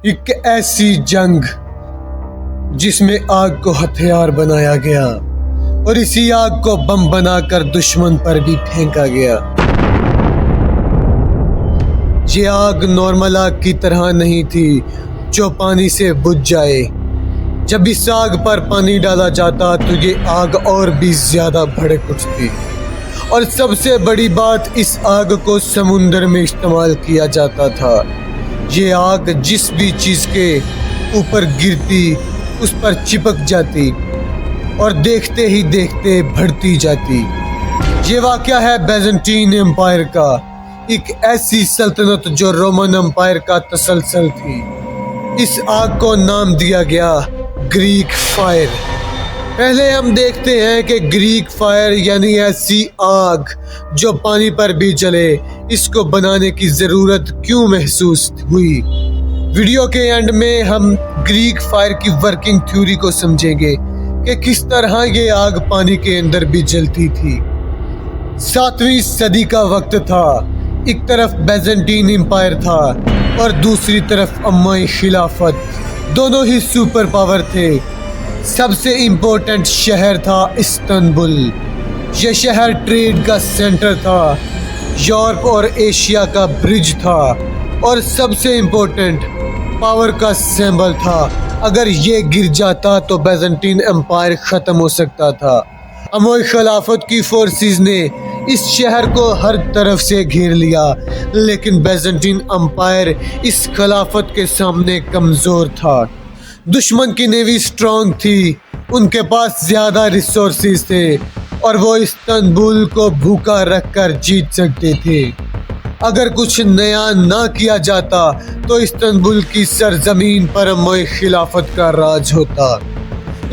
एक ऐसी जंग जिसमें आग को हथियार बनाया गया और इसी आग को बम बनाकर दुश्मन पर भी फेंका गया। ये आग नॉर्मल आग की तरह नहीं थी जो पानी से बुझ जाए। जब इस आग पर पानी डाला जाता तो ये आग और भी ज्यादा भड़क उठती। और सबसे बड़ी बात, इस आग को समुंदर में इस्तेमाल किया जाता था। ये आग जिस भी चीज के ऊपर गिरती उस पर चिपक जाती और देखते ही देखते बढ़ती जाती। ये वाकया है बैजेंटीन एम्पायर का, एक ऐसी सल्तनत जो रोमन एम्पायर का तसलसल थी। इस आग को नाम दिया गया ग्रीक फायर। पहले हम देखते हैं कि ग्रीक फायर यानी ऐसी आग जो पानी पर भी जले, इसको बनाने की जरूरत क्यों महसूस हुई। वीडियो के एंड में हम ग्रीक फायर की वर्किंग थ्योरी को समझेंगे कि किस तरह ये आग पानी के अंदर भी जलती थी। 7वीं सदी का वक्त था। एक तरफ बैजेंटीन एम्पायर था और दूसरी तरफ उम्मई खिलाफत। दोनों ही सुपर पावर थे। सबसे इम्पोर्टेंट शहर था इस्तांबुल। यह शहर ट्रेड का सेंटर था, यूरोप और एशिया का ब्रिज था और सबसे इम्पोर्टेंट पावर का सिंबल था। अगर ये गिर जाता तो बैजेंटीन एम्पायर खत्म हो सकता था। उम्मई खिलाफत की फोर्सेस ने इस शहर को हर तरफ से घेर लिया, लेकिन बैजेंटीन एम्पायर इस खिलाफत के सामने कमजोर था। दुश्मन की नेवी स्ट्रांग थी, उनके पास ज्यादा रिसोर्सेज थे और वो इस्तांबुल को भूखा रखकर जीत सकते थे। अगर कुछ नया ना किया जाता तो इस्तांबुल की सरजमीन पर उम्मई खिलाफत का राज होता।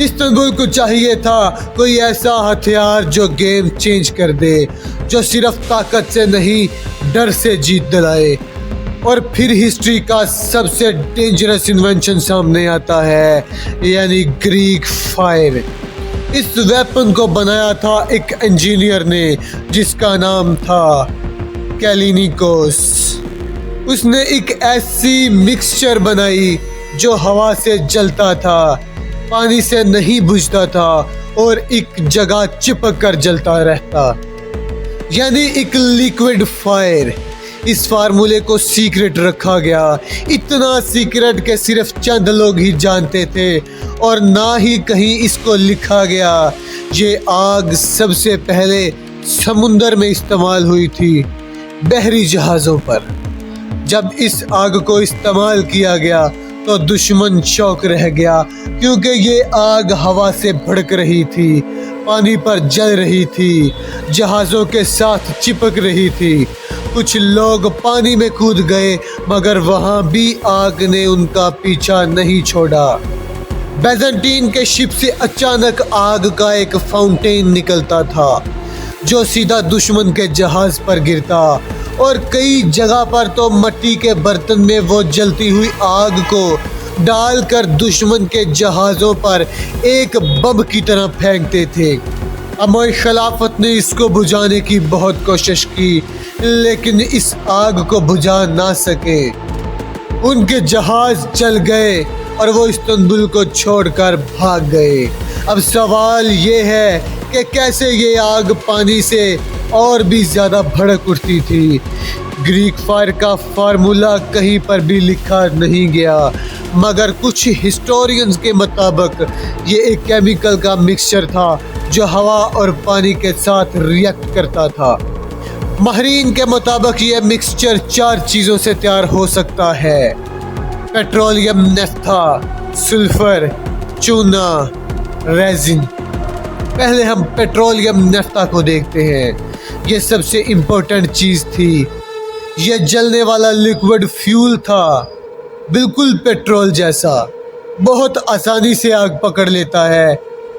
इस्तांबुल को चाहिए था कोई ऐसा हथियार जो गेम चेंज कर दे, जो सिर्फ ताकत से नहीं डर से जीत दिलाए। और फिर हिस्ट्री का सबसे डेंजरस इन्वेंशन सामने आता है, यानी ग्रीक फायर। इस वेपन को बनाया था एक इंजीनियर ने जिसका नाम था कैलिनिकोस। उसने एक ऐसी मिक्सचर बनाई जो हवा से जलता था, पानी से नहीं बुझता था और एक जगह चिपक कर जलता रहता, यानी एक लिक्विड फायर। इस फार्मूले को सीक्रेट रखा गया, इतना सीक्रेट कि सिर्फ चंद लोग ही जानते थे और ना ही कहीं इसको लिखा गया। ये आग सबसे पहले समुंदर में इस्तेमाल हुई थी, बहरी जहाज़ों पर। जब इस आग को इस्तेमाल किया गया तो दुश्मन शौक रह गया, क्योंकि ये आग हवा से भड़क रही थी, पानी पर जल रही थी, जहाज़ों के साथ चिपक रही थी। कुछ लोग पानी में कूद गए, मगर वहाँ भी आग ने उनका पीछा नहीं छोड़ा। बैजेंटीन के शिप से अचानक आग का एक फाउंटेन निकलता था जो सीधा दुश्मन के जहाज पर गिरता और कई जगह पर तो मिट्टी के बर्तन में वो जलती हुई आग को डालकर दुश्मन के जहाज़ों पर एक बम की तरह फेंकते थे। उम्मई खिलाफत ने इसको बुझाने की बहुत कोशिश की, लेकिन इस आग को बुझा ना सके। उनके जहाज जल गए और वो इस्तांबुल को छोड़कर भाग गए। अब सवाल ये है कि कैसे ये आग पानी से और भी ज़्यादा भड़क उठती थी। ग्रीक फायर का फार्मूला कहीं पर भी लिखा नहीं गया, मगर कुछ हिस्टोरियंस के मुताबिक ये एक केमिकल का मिक्सचर था जो हवा और पानी के साथ रिएक्ट करता था। माहिरीन के मुताबिक ये मिक्सचर 4 चीज़ों से तैयार हो सकता है: पेट्रोलियम, नेफ्था, सल्फर, चूना, रेजिन। पहले हम पेट्रोलियम नेफ्था को देखते हैं। ये सबसे इम्पोर्टेंट चीज़ थी। यह जलने वाला लिक्विड फ्यूल था, बिल्कुल पेट्रोल जैसा, बहुत आसानी से आग पकड़ लेता है,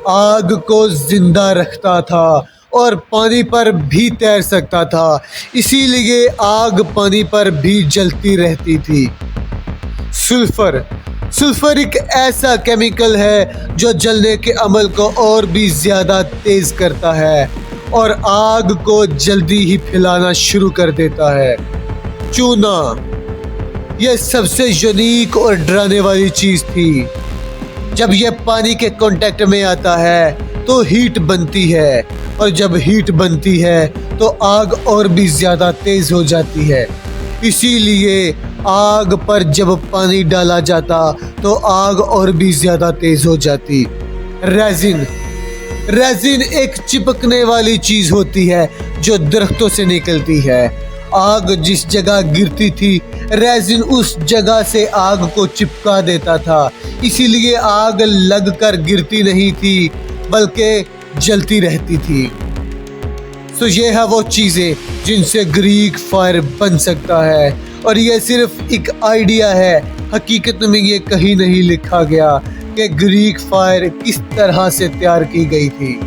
आग को जिंदा रखता था और पानी पर भी तैर सकता था, इसीलिए आग पानी पर भी जलती रहती थी। सल्फर एक ऐसा केमिकल है जो जलने के अमल को और भी ज़्यादा तेज़ करता है और आग को जल्दी ही फैलाना शुरू कर देता है। चूना यह सबसे यूनिक और डराने वाली चीज थी। जब यह पानी के कांटेक्ट में आता है तो हीट बनती है, और जब हीट बनती है तो आग और भी ज्यादा तेज हो जाती है। इसीलिए आग पर जब पानी डाला जाता तो आग और भी ज्यादा तेज हो जाती। रेजिन रेजिन एक चिपकने वाली चीज होती है जो दरख्तों से निकलती है। आग जिस जगह गिरती थी, रेजिन उस जगह से आग को चिपका देता था। इसीलिए आग लगकर गिरती नहीं थी बल्कि जलती रहती थी। तो ये है वो चीजें जिनसे ग्रीक फायर बन सकता है, और ये सिर्फ एक आइडिया है। हकीकत में ये कहीं नहीं लिखा गया कि ग्रीक फायर किस तरह से तैयार की गई थी।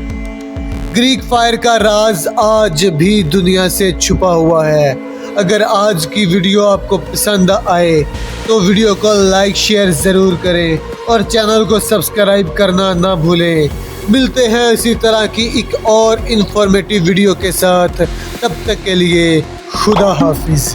ग्रीक फायर का राज आज भी दुनिया से छुपा हुआ है। अगर आज की वीडियो आपको पसंद आए तो वीडियो को लाइक शेयर ज़रूर करें और चैनल को सब्सक्राइब करना ना भूलें। मिलते हैं इसी तरह की एक और इन्फॉर्मेटिव वीडियो के साथ। तब तक के लिए खुदा हाफिज़।